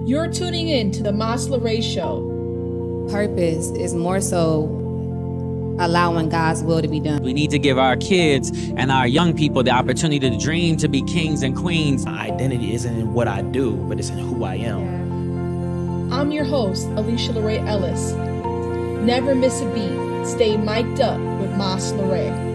You're tuning in to the Mas Larae Show. Purpose is more so allowing God's will to be done. We need to give our kids and our young people the opportunity to dream to be kings and queens. My identity isn't in what I do, but it's in who I am. I'm your host, Alysha Larae Ellis. Never miss a beat. Stay mic'd up with Mas Larae.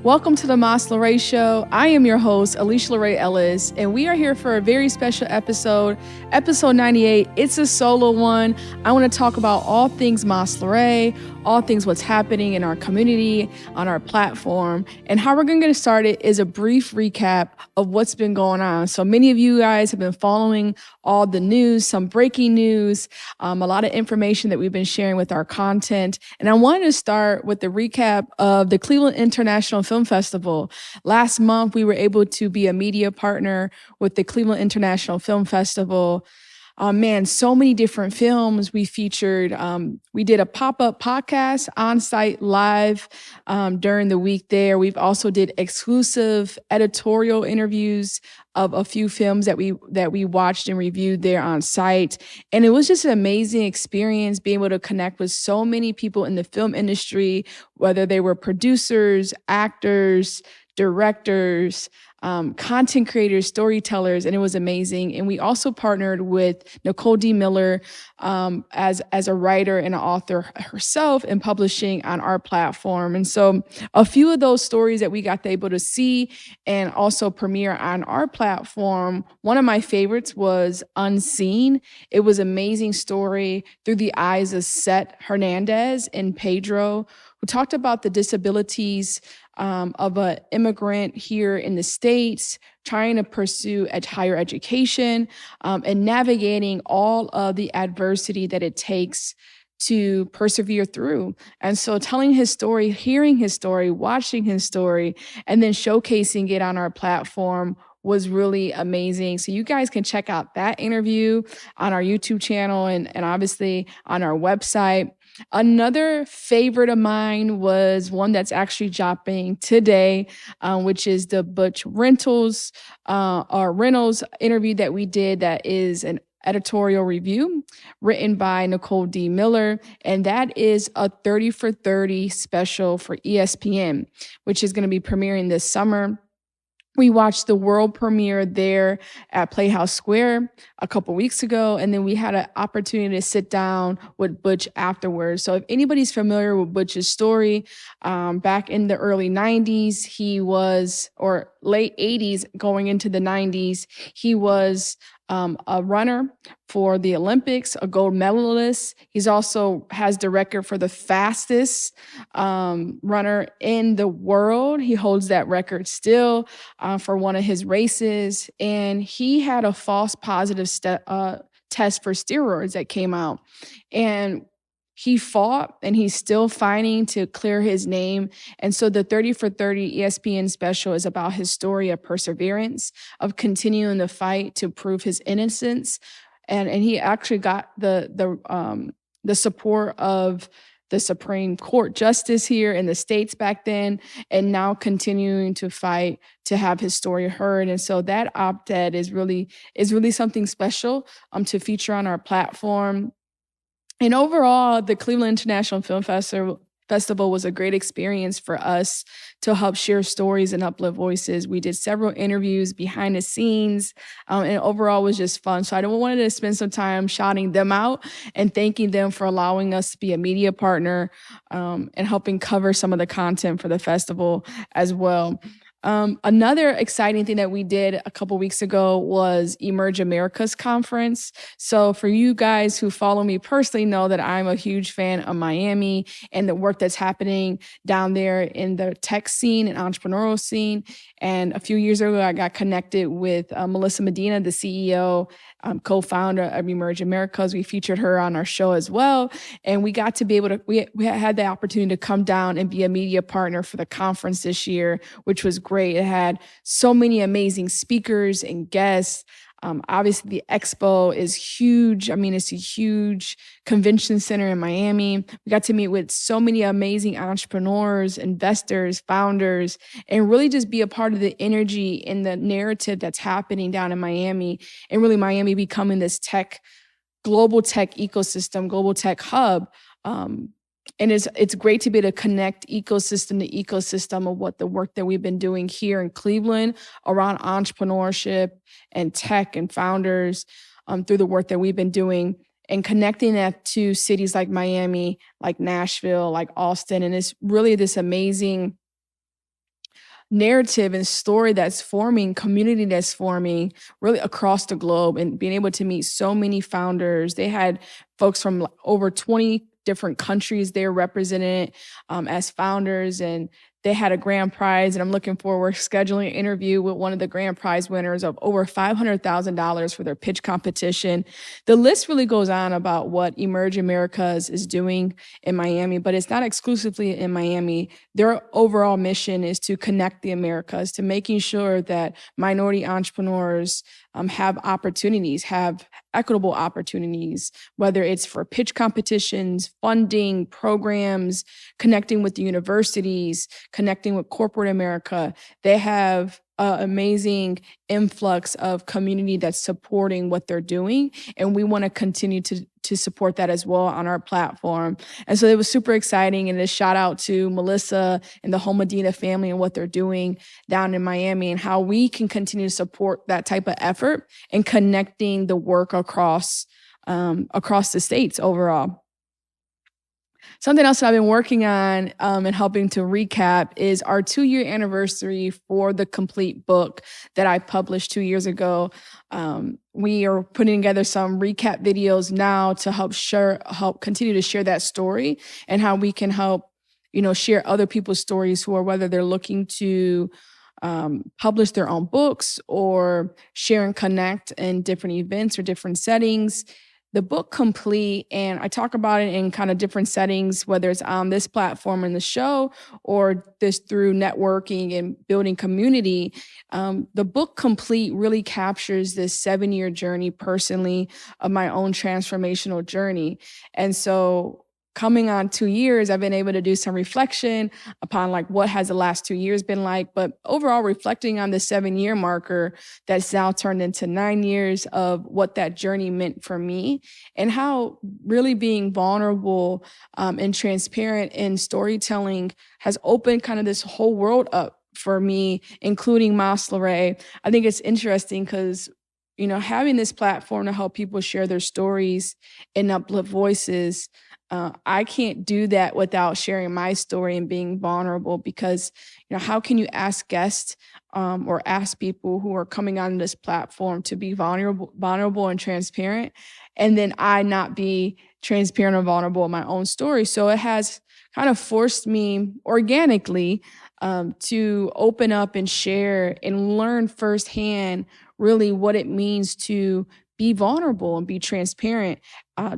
Welcome to the Mas Larae Show. I am your host, Alysha Larae Ellis, and we are here for a very special episode, episode 98. It's a solo one. I want to talk about all things Mas Larae, all things what's happening in our community, on our platform, and how we're going to get started is a brief recap of what's been going on. So many of you guys have been following all the news, some breaking news, a lot of information that we've been sharing with our content. And I wanted to start with the recap of the Cleveland International Film Festival. Last month, we were able to be a media partner with the Cleveland International Film Festival. So many different films we featured. We did a pop-up podcast on-site live during the week there. We've also did exclusive editorial interviews of a few films that we watched and reviewed there on site. And it was just an amazing experience being able to connect with so many people in the film industry, whether they were producers, actors, directors, content creators, storytellers, and it was amazing. And we also partnered with Nicole D. Miller as a writer and an author herself and publishing on our platform. And so a few of those stories that we got to able to see and also premiere on our platform, one of my favorites was Unseen. It was an amazing story through the eyes of Seth Hernandez and Pedro, who talked about the disabilities of an immigrant here in the States, trying to pursue a higher education and navigating all of the adversity that it takes to persevere through. And so telling his story, hearing his story, watching his story, and then showcasing it on our platform was really amazing. So you guys can check out that interview on our YouTube channel and obviously on our website. Another favorite of mine was one that's actually dropping today, which is the Butch Reynolds interview that we did. That is an editorial review written by Nicole D. Miller, and that is a 30 for 30 special for ESPN, which is going to be premiering this summer. We watched the world premiere there at Playhouse Square a couple weeks ago, and then we had an opportunity to sit down with Butch afterwards. So if anybody's familiar with Butch's story, back in the early 90s, or late 80s going into the 90s, he was a runner for the Olympics, a gold medalist. He's also has the record for the fastest runner in the world. He holds that record still for one of his races. And he had a false positive test for steroids that came out. And he fought and he's still fighting to clear his name. And so the 30 for 30 ESPN special is about his story of perseverance, of continuing the fight to prove his innocence. And he actually got the support of the Supreme Court justice here in the States back then, and now continuing to fight to have his story heard. And so that op-ed is really something special to feature on our platform. And overall, the Cleveland International Film Festival was a great experience for us to help share stories and uplift voices. We did several interviews behind the scenes, and overall was just fun. So I wanted to spend some time shouting them out and thanking them for allowing us to be a media partner and helping cover some of the content for the festival as well. Another exciting thing that we did a couple weeks ago was Emerge America's conference. So for you guys who follow me personally know that I'm a huge fan of Miami and the work that's happening down there in the tech scene and entrepreneurial scene. And a few years ago, I got connected with Melissa Medina, the CEO, co-founder of Emerge Americas. We featured her on our show as well. And we got to be able to, we had the opportunity to come down and be a media partner for the conference this year, which was great. It had so many amazing speakers and guests. Obviously, the expo is huge. I mean, it's a huge convention center in Miami. We got to meet with so many amazing entrepreneurs, investors, founders, and really just be a part of the energy and the narrative that's happening down in Miami, and really Miami becoming this global tech ecosystem, global tech hub. And it's great to be able to connect ecosystem to ecosystem of what the work that we've been doing here in Cleveland around entrepreneurship and tech and founders through the work that we've been doing, and connecting that to cities like Miami, like Nashville, like Austin. And it's really this amazing narrative and story that's forming, community that's forming really across the globe, and being able to meet so many founders. They had folks from over 20 different countries there represented as founders, and they had a grand prize. And I'm looking forward to scheduling an interview with one of the grand prize winners of over $500,000 for their pitch competition. The list really goes on about what Emerge Americas is doing in Miami, but it's not exclusively in Miami. Their overall mission is to connect the Americas, to making sure that minority entrepreneurs have opportunities, have equitable opportunities, whether it's for pitch competitions, funding, programs, connecting with the universities, connecting with corporate America. They have an amazing influx of community that's supporting what they're doing, and we want to continue to support that as well on our platform. And so it was super exciting, and a shout out to Melissa and the whole Medina family and what they're doing down in Miami, and how we can continue to support that type of effort and connecting the work across the states overall. Something else that I've been working on and helping to recap is our 2-year anniversary for the complete book that I published 2 years ago. We are putting together some recap videos now to help continue to share that story, and how we can help, share other people's stories who are, whether they're looking to publish their own books or share and connect in different events or different settings. The book complete, and I talk about it in kind of different settings, whether it's on this platform in the show or this through networking and building community. The book complete really captures this 7-year journey personally of my own transformational journey. And so coming on 2 years, I've been able to do some reflection upon like what has the last 2 years been like, but overall reflecting on the 7-year marker that's now turned into 9 years of what that journey meant for me, and how really being vulnerable and transparent in storytelling has opened kind of this whole world up for me, including Mas Larae. I think it's interesting because having this platform to help people share their stories and uplift voices, I can't do that without sharing my story and being vulnerable, because, how can you ask guests or ask people who are coming on this platform to be vulnerable and transparent, and then I not be transparent or vulnerable in my own story? So it has kind of forced me organically to open up and share and learn firsthand really what it means to be vulnerable and be transparent,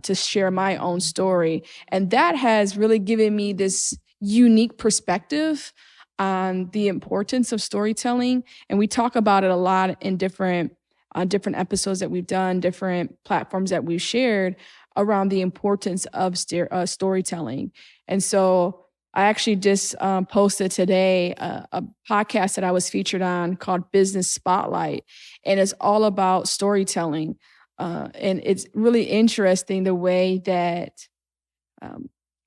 to share my own story. And that has really given me this unique perspective on the importance of storytelling. And we talk about it a lot in different episodes that we've done, different platforms that we've shared around the importance of storytelling. And so I actually just posted today a podcast that I was featured on called Business Spotlight, and it's all about storytelling. And it's really interesting the way that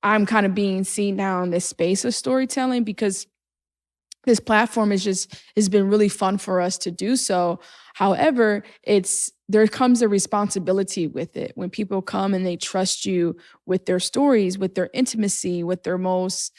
I'm kind of being seen now in this space of storytelling, because this platform has been really fun for us to do so. However, there comes a responsibility with it when people come and they trust you with their stories, with their intimacy, with their most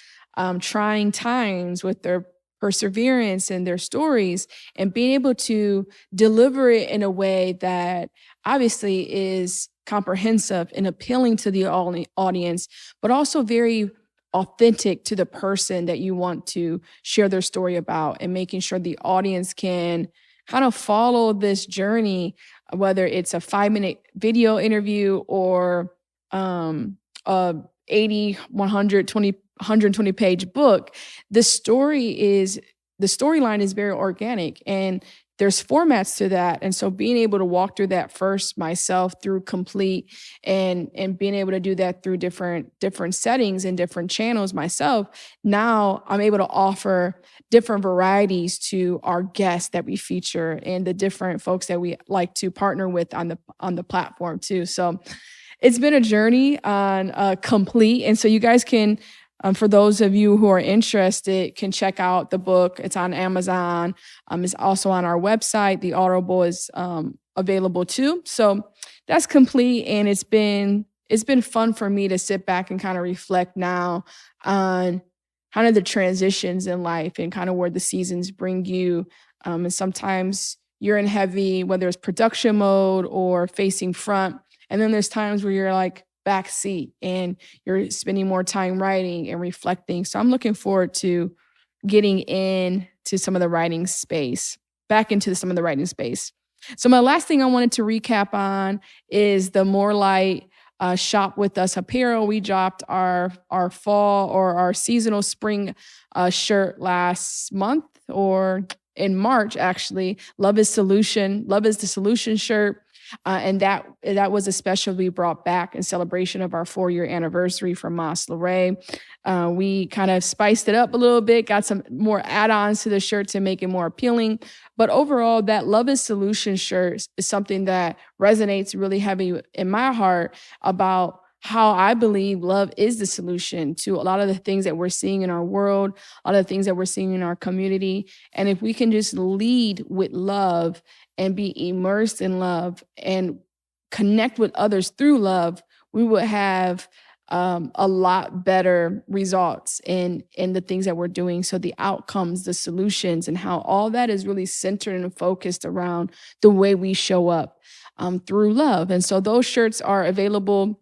trying times, with their perseverance and their stories, and being able to deliver it in a way that obviously is comprehensive and appealing to the audience, but also very authentic to the person that you want to share their story about, and making sure the audience can kind of follow this journey, whether it's a 5-minute video interview or a 80, 120 page book. The storyline is very organic, and there's formats to that. And so being able to walk through that first myself through Complete and being able to do that through different settings and different channels myself, now I'm able to offer different varieties to our guests that we feature and the different folks that we like to partner with on the platform too. So it's been a journey on Complete. And so you guys can, for those of you who are interested, can check out the book. It's on Amazon. It's also on our website. The Audible is available too. So that's Complete. And it's been fun for me to sit back and kind of reflect now on kind of the transitions in life and kind of where the seasons bring you. And sometimes you're in heavy, whether it's production mode or facing front. And then there's times where you're like back seat and you're spending more time writing and reflecting. So I'm looking forward to getting into some of the writing space, back into some of the writing space. So my last thing I wanted to recap on is the More Light Shop With Us apparel. We dropped our fall or our seasonal spring shirt last month, or in March, actually. Love is the solution shirt. And that was a special we brought back in celebration of our 4-year anniversary from Mas Larae. We kind of spiced it up a little bit, got some more add-ons to the shirt to make it more appealing. But overall, that Love is Solution shirt is something that resonates really heavy in my heart about how I believe love is the solution to a lot of the things that we're seeing in our world, a lot of the things that we're seeing in our community. And if we can just lead with love and be immersed in love and connect with others through love, we would have a lot better results in the things that we're doing. So the outcomes, the solutions, and how all that is really centered and focused around the way we show up through love. And so those shirts are available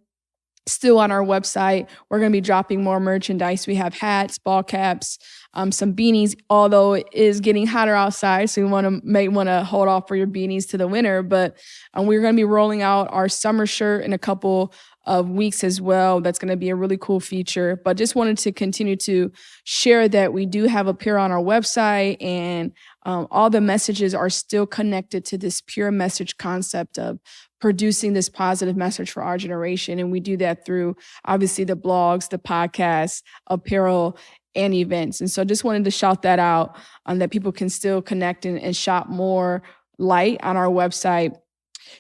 still on our website. We're going to be dropping more merchandise. We have hats, ball caps, some beanies, although it is getting hotter outside. So you may want to hold off for your beanies to the winter. But we're going to be rolling out our summer shirt in a couple of weeks as well. That's going to be a really cool feature. But just wanted to continue to share that we do have apparel on our website, and all the messages are still connected to this pure message concept of producing this positive message for our generation. And we do that through, obviously, the blogs, the podcasts, apparel, and events. And so just wanted to shout that out, that people can still connect and shop more light on our website.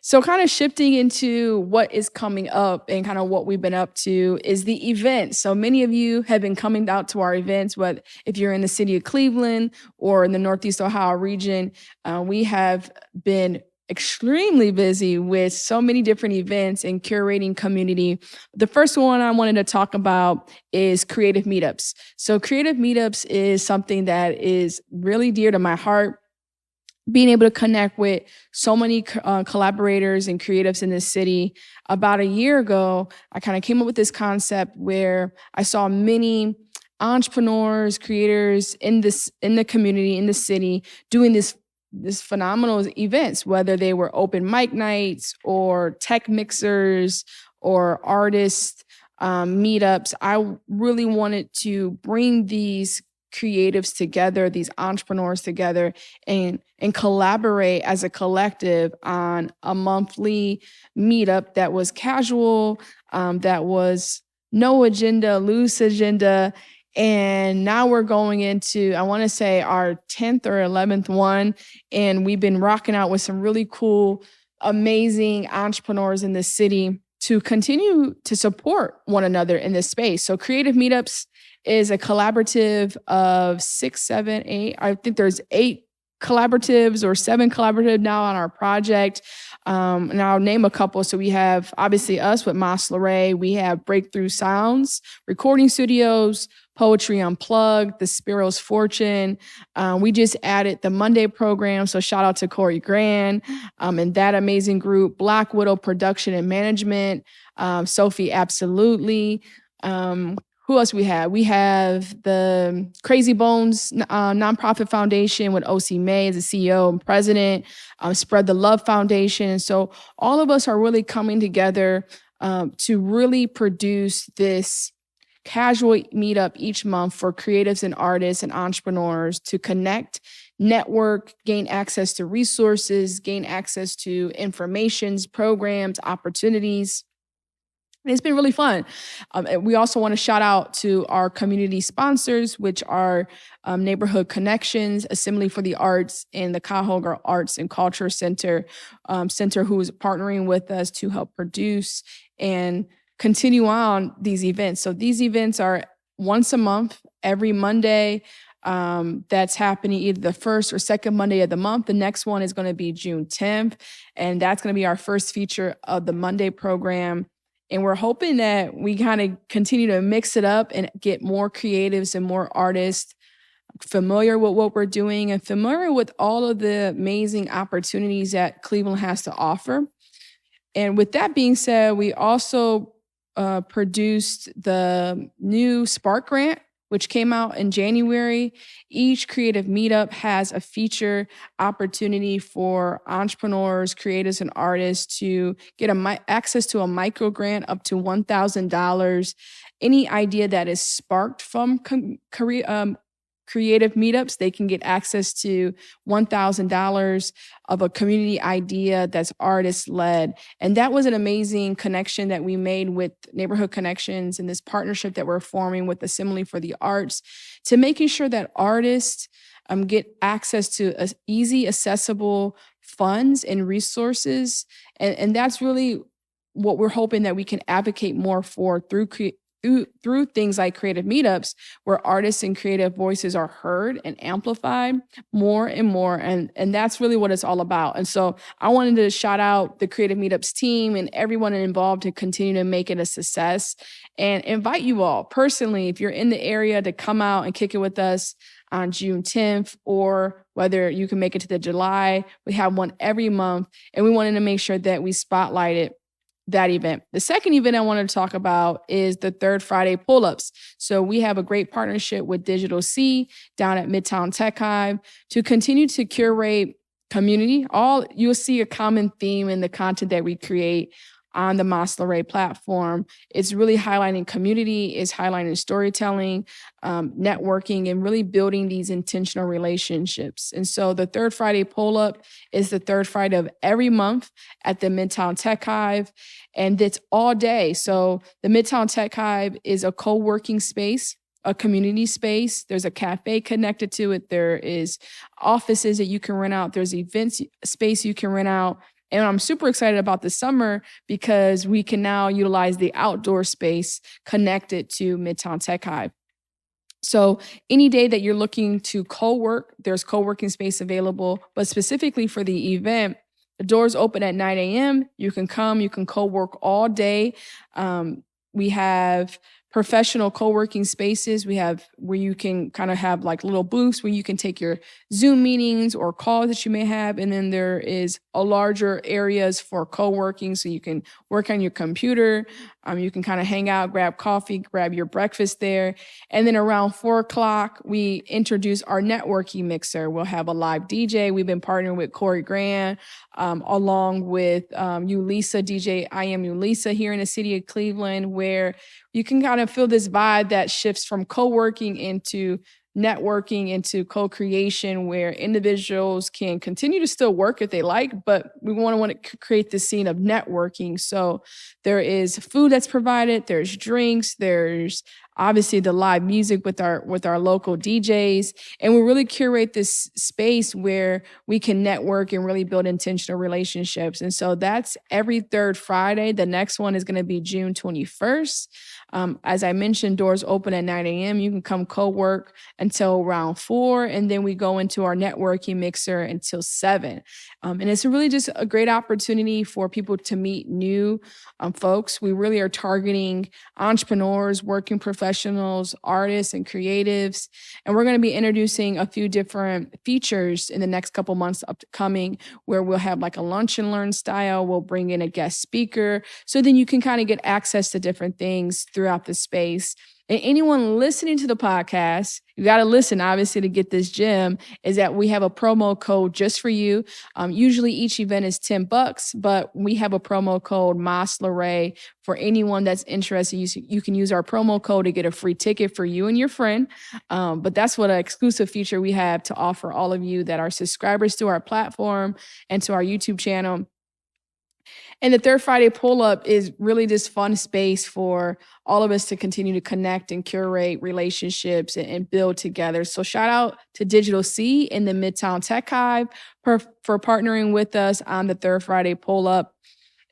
So kind of shifting into what is coming up and kind of what we've been up to is the event. So many of you have been coming out to our events, whether if you're in the city of Cleveland or in the Northeast Ohio region. We have been extremely busy with so many different events and curating community. The first one I wanted to talk about is creative meetups. So creative meetups is something that is really dear to my heart. Being able to connect with so many collaborators and creatives in this city. About a year ago, I kind of came up with this concept where I saw many entrepreneurs, creators in the community, in the city, doing this phenomenal events, whether they were open mic nights or tech mixers or artist meetups. I really wanted to bring these creatives together, these entrepreneurs together, and collaborate as a collective on a monthly meetup that was casual, that was no agenda, loose agenda. And now we're going into, I want to say, our 10th or 11th one. And we've been rocking out with some really cool, amazing entrepreneurs in the city to continue to support one another in this space. So Creative Meetups is a collaborative of 6, 7, 8. I think there's 8 collaboratives or 7 collaboratives now on our project. And I'll name a couple. So we have obviously us with Mas Larae. We have Breakthrough Sounds, Recording Studios, Poetry Unplugged, The Spiro's Fortune. We just added the Monday program. So shout out to Corey Grand and that amazing group. Black Widow Production and Management, Sophie Absolutely. Who else we have? We have the Crazy Bones nonprofit foundation with OC May as the CEO and president, Spread the Love Foundation. So all of us are really coming together to really produce this casual meetup each month for creatives and artists and entrepreneurs to connect, network, gain access to resources, gain access to informations, programs, opportunities. And it's been really fun. And we also want to shout out to our community sponsors, which are Neighborhood Connections, Assembly for the Arts, and the Cuyahoga Arts and Culture Center, who is partnering with us to help produce and continue on these events. So these events are once a month, every Monday. That's happening either the first or second Monday of the month. The next one is going to be June 10th, and that's going to be our first feature of the Monday program. And we're hoping that we kind of continue to mix it up and get more creatives and more artists familiar with what we're doing and familiar with all of the amazing opportunities that Cleveland has to offer. And with that being said, we also produced the new Spark Grant, which came out in January. Each creative meetup has a feature opportunity for entrepreneurs, creators, and artists to get access to a micro grant up to $1,000. Any idea that is sparked from creative meetups, they can get access to $1,000 of a community idea that's artist-led. And that was an amazing connection that we made with Neighborhood Connections and this partnership that we're forming with Assembly for the Arts to making sure that artists get access to easy, accessible funds and resources. And that's really what we're hoping that we can advocate more for through things like creative meetups, where artists and creative voices are heard and amplified more and more. And that's really what it's all about. And so I wanted to shout out the Creative Meetups team and everyone involved to continue to make it a success and invite you all personally, if you're in the area, to come out and kick it with us on June 10th, or whether you can make it to the July. We have one every month, and we wanted to make sure that we spotlighted that event. The second event I wanted to talk about is the Third Friday pull-ups. So we have a great partnership with Digital C down at Midtown Tech Hive to continue to curate community. You'll see a common theme in the content that we create on the Mas Larae platform. It's really highlighting community, it's highlighting storytelling, networking, and really building these intentional relationships. And so the Third Friday pull-up is the third Friday of every month at the Midtown Tech Hive, and it's all day. So the Midtown Tech Hive is a co-working space, a community space. There's a cafe connected to it. There is offices that you can rent out. There's events space you can rent out. And I'm super excited about the summer because we can now utilize the outdoor space connected to Midtown Tech Hive. So any day that you're looking to co-work, there's co-working space available, but specifically for the event, the doors open at 9 a.m. You can come, you can co-work all day. We have professional co-working spaces. We have where you can kind of have like little booths where you can take your Zoom meetings or calls that you may have. And then there is a larger areas for co-working. So you can work on your computer. You can kind of hang out, grab coffee, grab your breakfast there. And then around 4 o'clock, we introduce our networking mixer. We'll have a live DJ. We've been partnering with Corey Grant, along with Alysha, DJ I Am Alysha here in the city of Cleveland, where you can kind of feel this vibe that shifts from co-working into networking, into co-creation, where individuals can continue to still work if they like, but we want to create this scene of networking. So there is food that's provided, there's drinks, there's obviously the live music with our local DJs, and we really curate this space where we can network and really build intentional relationships. And so that's every third Friday. The next one is going to be June 21st. As I mentioned, doors open at 9 a.m. You can come co-work until around 4, and then we go into our networking mixer until 7. And it's really just a great opportunity for people to meet new folks. We really are targeting entrepreneurs, working professionals, artists, and creatives. And we're going to be introducing a few different features in the next couple months upcoming, where we'll have like a lunch and learn style. We'll bring in a guest speaker. So then you can kind of get access to different things throughout the space. And anyone listening to the podcast, you got to listen, obviously, to get this gem, is that we have a promo code just for you. Usually each event is $10, but we have a promo code Mas Larae for anyone that's interested. You can use our promo code to get a free ticket for you and your friend. But that's what an exclusive feature we have to offer all of you that are subscribers to our platform and to our YouTube channel. And the Third Friday pull-up is really this fun space for all of us to continue to connect and curate relationships and build together. So shout out to Digital C in the Midtown Tech Hive for partnering with us on the Third Friday pull-up.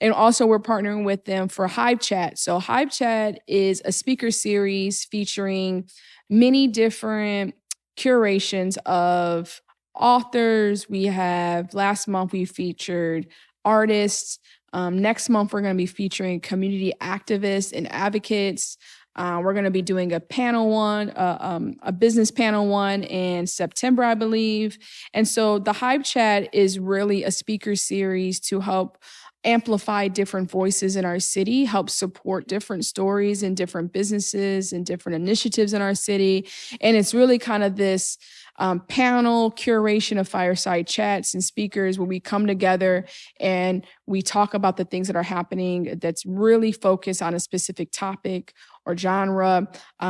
And also we're partnering with them for Hive Chat. So Hive Chat is a speaker series featuring many different curations of authors. We have, last month we featured artists. Next month, we're going to be featuring community activists and advocates. We're going to be doing a panel one, a business panel one in September, I believe. And so the Hive Chat is really a speaker series to help amplify different voices in our city, help support different stories and different businesses and different initiatives in our city. And it's really kind of this panel curation of fireside chats and speakers where we come together and we talk about the things that are happening that's really focused on a specific topic or genre.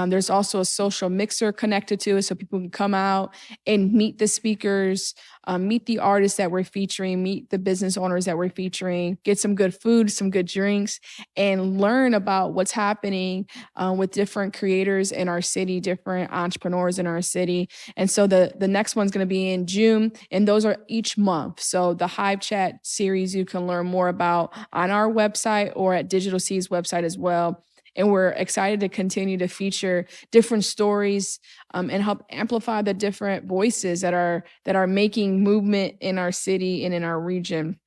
There's also a social mixer connected to it so people can come out and meet the speakers, meet the artists that we're featuring, meet the business owners that we're featuring, get some good food, some good drinks, and learn about what's happening with different creators in our city, different entrepreneurs in our city. And so the next one's going to be in June, and those are each month. So the Hive Chat series you can learn more about on our website or at Digital C's website as well. And we're excited to continue to feature different stories and help amplify the different voices that are making movement in our city and in our region.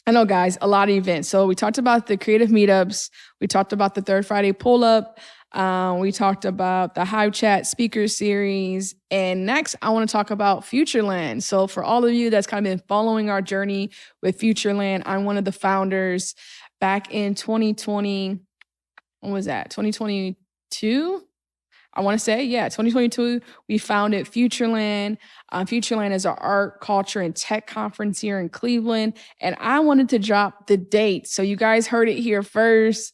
I know, guys, a lot of events. So we talked about the creative meetups. We talked about the Third Friday pull-up. We talked about the Hive Chat speaker series. And next, I want to talk about Futureland. So for all of you that's kind of been following our journey with Futureland, I'm one of the founders. Back in 2020, when was that? 2022? I want to say, 2022, we founded Futureland. Futureland is our art, culture, and tech conference here in Cleveland. And I wanted to drop the date. So you guys heard it here first.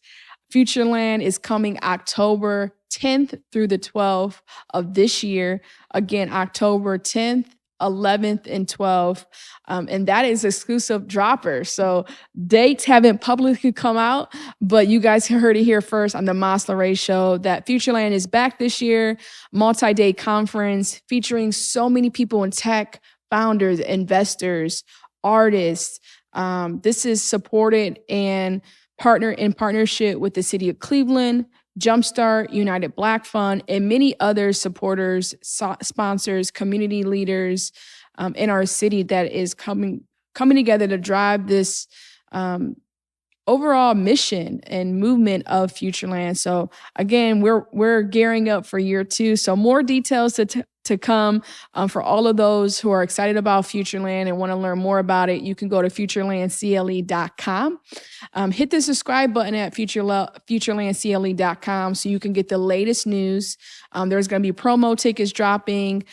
Futureland is coming October 10th through the 12th of this year. Again, October 10th, 11th, and 12th. And that is exclusive dropper. So dates haven't publicly come out, but you guys heard it here first on the Mas Larae Show that Futureland is back this year, multi-day conference featuring so many people in tech, founders, investors, artists. This is supported and in partnership with the city of Cleveland, Jumpstart, United Black Fund, and many other supporters, sponsors, community leaders in our city that is coming together to drive this overall mission and movement of Futureland. So again, we're gearing up for year 2. So more details to come for all of those who are excited about Futureland and want to learn more about it. You can go to futurelandcle.com. Hit the subscribe button at futurelandcle.com so you can get the latest news. There's going to be promo tickets dropping.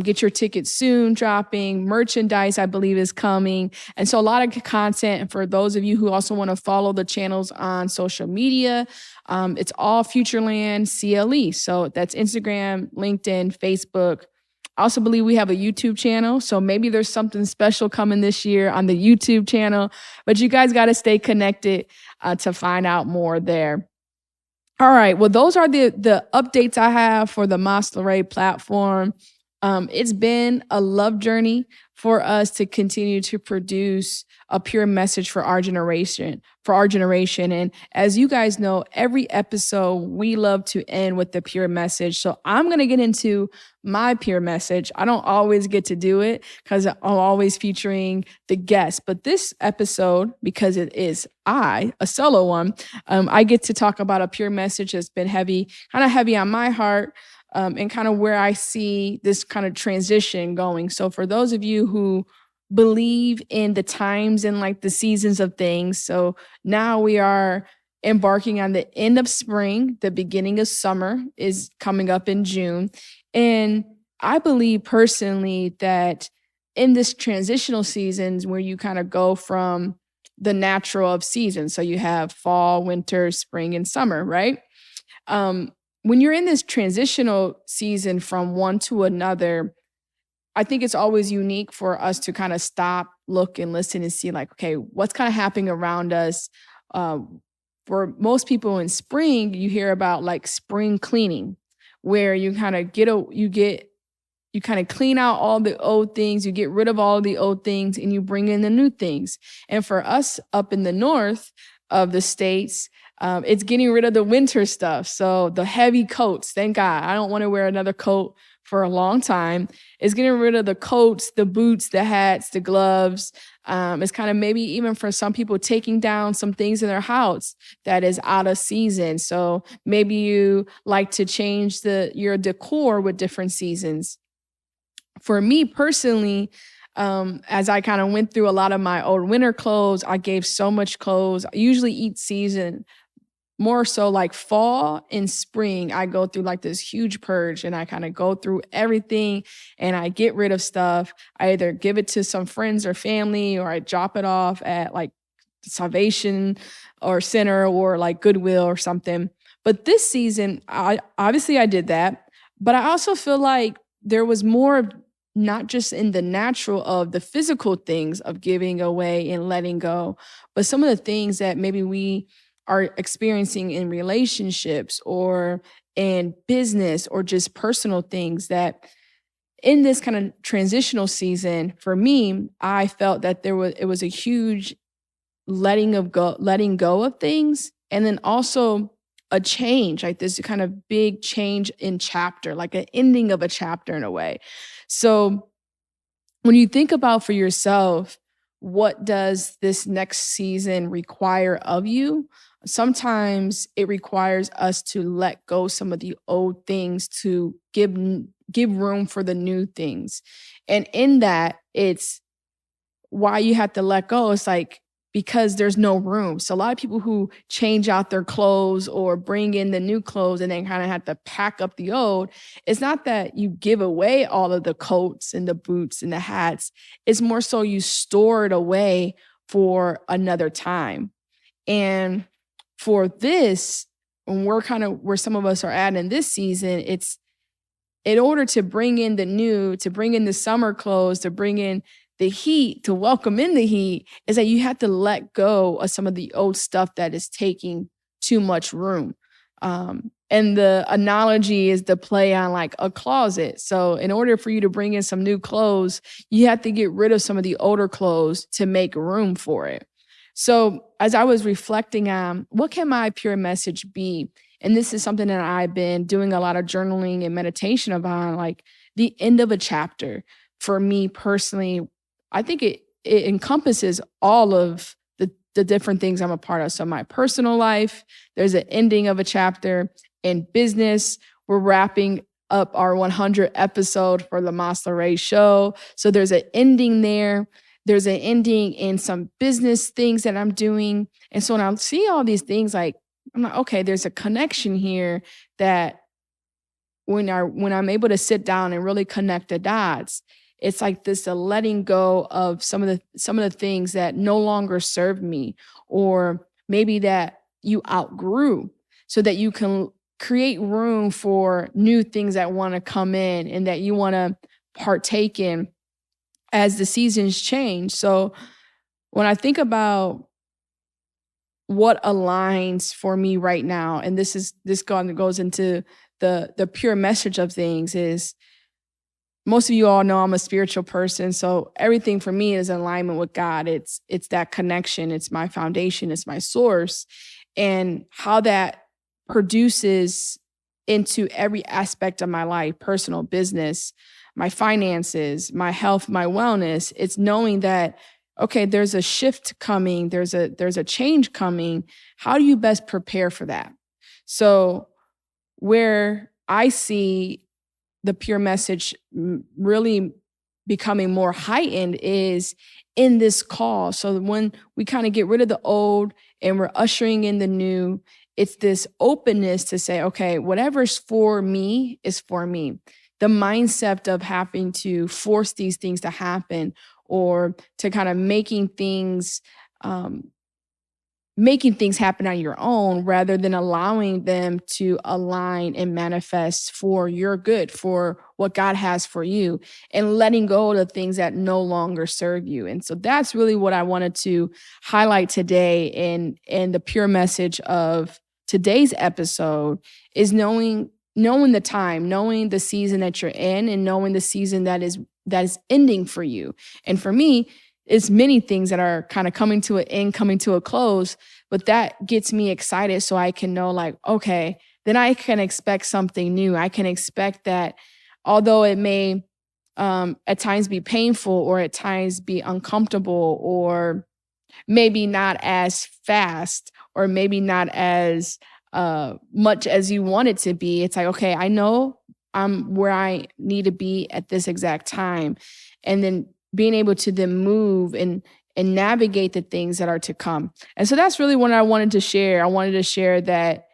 Get your tickets soon dropping. Merchandise, I believe, is coming. And so a lot of content. And for those of you who also want to follow the channels on social media, it's all Futureland CLE. So that's Instagram, LinkedIn, Facebook. I also believe we have a YouTube channel. So maybe there's something special coming this year on the YouTube channel. But you guys got to stay connected to find out more there. All right. Well, those are the updates I have for the Mas Larae platform. It's been a love journey for us to continue to produce a pure message for our generation. And as you guys know, every episode we love to end with the pure message. So I'm going to get into my pure message. I don't always get to do it because I'm always featuring the guest. But this episode, because it is a solo one, I get to talk about a pure message that's been kind of heavy on my heart. And kind of where I see this kind of transition going. So for those of you who believe in the times and like the seasons of things, so now we are embarking on the end of spring. The beginning of summer is coming up in June. And I believe personally that in this transitional seasons where you kind of go from the natural of seasons, so you have fall, winter, spring, and summer, right? When you're in this transitional season from one to another, I think it's always unique for us to kind of stop, look, and listen and see like, okay, what's kind of happening around us? For most people in spring, you hear about like spring cleaning, where you kind of you kind of clean out all the old things, you get rid of all the old things, and you bring in the new things. And for us up in the north of the States, it's getting rid of the winter stuff. So the heavy coats, thank God. I don't want to wear another coat for a long time. It's getting rid of the coats, the boots, the hats, the gloves. It's kind of maybe even for some people taking down some things in their house that is out of season. So maybe you like to change your decor with different seasons. For me personally, as I kind of went through a lot of my old winter clothes, I gave so much clothes. Usually each season, more so like fall and spring, I go through like this huge purge and I kind of go through everything and I get rid of stuff. I either give it to some friends or family, or I drop it off at like Salvation or Center or like Goodwill or something. But this season, I did that, but I also feel like there was more, not just in the natural of the physical things of giving away and letting go, but some of the things that maybe we are experiencing in relationships or in business or just personal things that in this kind of transitional season, for me, I felt that it was a huge letting go of things. And then also a change, like this kind of big change in chapter, like an ending of a chapter in a way. So when you think about for yourself, what does this next season require of you? Sometimes it requires us to let go some of the old things to give room for the new things. And in that, it's why you have to let go. It's like, because there's no room. So a lot of people who change out their clothes or bring in the new clothes and then kind of have to pack up the old, it's not that you give away all of the coats and the boots and the hats. It's more so you store it away for another time. And for this, when we're kind of where some of us are at in this season, it's in order to bring in the new, to bring in the summer clothes, to bring in the heat, to welcome in the heat, is that you have to let go of some of the old stuff that is taking too much room. And the analogy is the play on like a closet. So in order for you to bring in some new clothes, you have to get rid of some of the older clothes to make room for it. So as I was reflecting on what can my pure message be, and this is something that I've been doing a lot of journaling and meditation about, like the end of a chapter. For me personally, I think it encompasses all of the different things I'm a part of. So my personal life, there's an ending of a chapter. In business, we're wrapping up our 100th episode for the Mas Larae show. So there's an ending there. There's an ending in some business things that I'm doing. And so when I see all these things, like, I'm like, okay, there's a connection here that when I'm able to sit down and really connect the dots, it's like this letting go of some of the things that no longer serve me, or maybe that you outgrew, so that you can create room for new things that want to come in and that you want to partake in as the seasons change. So when I think about what aligns for me right now, and this goes into the pure message of things, is most of you all know I'm a spiritual person. So everything for me is in alignment with God. It's that connection. It's my foundation. It's my source. And how that produces into every aspect of my life, personal, business, my finances, my health, my wellness. It's knowing that, okay, there's a shift coming. There's a change coming. How do you best prepare for that? So where I see the pure message really becoming more heightened is in this call. So when we kind of get rid of the old and we're ushering in the new, it's this openness to say, okay, whatever's for me is for me. The mindset of having to force these things to happen or to kind of making things happen on your own rather than allowing them to align and manifest for your good, for what God has for you, and letting go of the things that no longer serve you. And so that's really what I wanted to highlight today in the pure message of today's episode is knowing the time, knowing the season that you're in, and knowing the season that is ending for you. And for me, it's many things that are kind of coming to an end, coming to a close, but that gets me excited so I can know like, okay, then I can expect something new. I can expect that although it may at times be painful or at times be uncomfortable or maybe not as fast or maybe not as much as you want it to be, it's like, okay, I know I'm where I need to be at this exact time. And then being able to then move and navigate the things that are to come. And so that's really what I wanted to share. I wanted to share that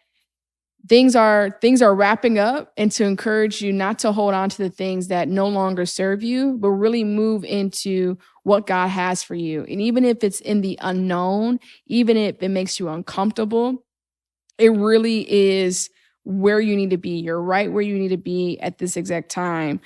things are wrapping up and to encourage you not to hold on to the things that no longer serve you, but really move into what God has for you. And even if it's in the unknown, even if it makes you uncomfortable, it really is where you need to be. You're right where you need to be at this exact time.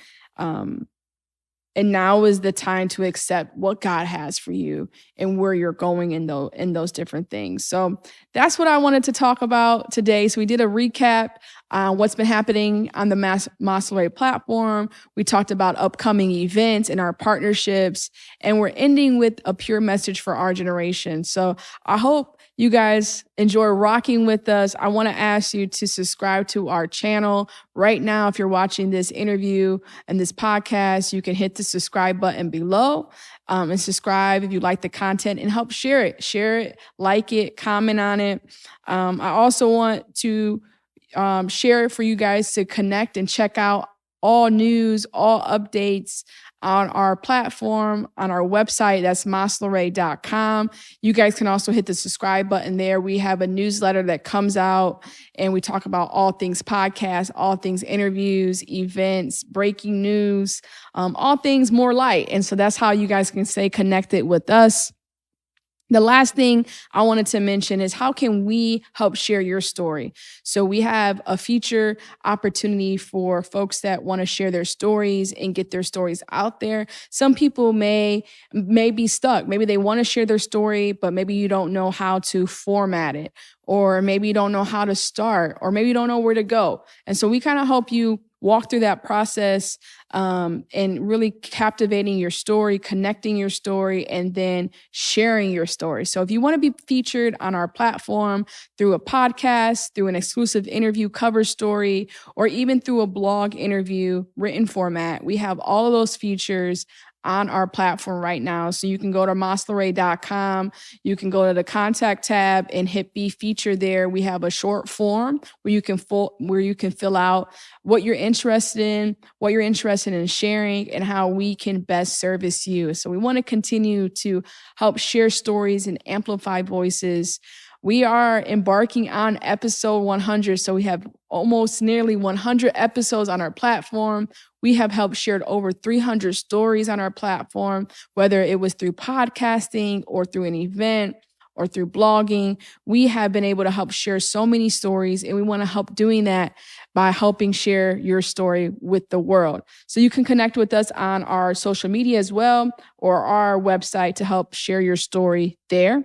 And now is the time to accept what God has for you and where you're going in those different things. So that's what I wanted to talk about today. So we did a recap on what's been happening on the Mas Larae platform. We talked about upcoming events and our partnerships, and we're ending with a pure message for our generation. So I hope you guys enjoy rocking with us. I want to ask you to subscribe to our channel right now. If you're watching this interview and this podcast, you can hit the subscribe button below and subscribe if you like the content and help share it, like it, comment on it. I also want to share it for you guys to connect and check out all news, all updates on our platform, on our website. That's maslarae.com. You guys can also hit the subscribe button there. We have a newsletter that comes out and we talk about all things podcast, all things interviews, events, breaking news, all things more light. And so that's how you guys can stay connected with us. The last thing I wanted to mention is how can we help share your story? So we have a feature opportunity for folks that want to share their stories and get their stories out there. Some people may be stuck. Maybe they want to share their story, but maybe you don't know how to format it, or maybe you don't know how to start, or maybe you don't know where to go. And so we kind of help you walk through that process and really captivating your story, connecting your story, and then sharing your story. So if you want to be featured on our platform through a podcast, through an exclusive interview cover story, or even through a blog interview written format, we have all of those features on our platform right now. So you can go to maslarae.com. You can go to the contact tab and hit be featured there. We have a short form where you can fill out what you're interested in sharing, and how we can best service you. So we want to continue to help share stories and amplify voices. We are embarking on episode 100. So we have almost nearly 100 episodes on our platform. We have helped shared over 300 stories on our platform, whether it was through podcasting or through an event or through blogging. We have been able to help share so many stories, and we want to help doing that by helping share your story with the world. So you can connect with us on our social media as well, or our website to help share your story there.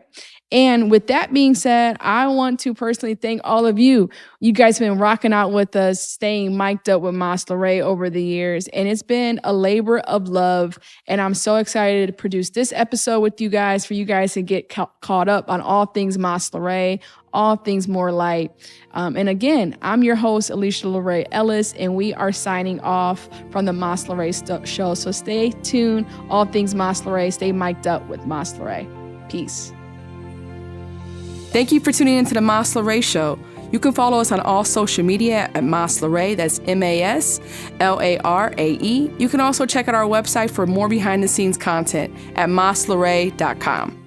And with that being said, I want to personally thank all of you. You guys have been rocking out with us, staying mic'd up with Mas Larae over the years. And it's been a labor of love. And I'm so excited to produce this episode with you guys, for you guys to get caught up on all things Mas Larae, all things more light. And again, I'm your host, Alysha Larae Ellis, and we are signing off from the Mas Larae show. So stay tuned, all things Mas Larae, stay mic'd up with Mas Larae. Peace. Thank you for tuning into the Mas Larae Show. You can follow us on all social media at Mas Larae, that's MASLARAE. You can also check out our website for more behind-the-scenes content at maslarae.com.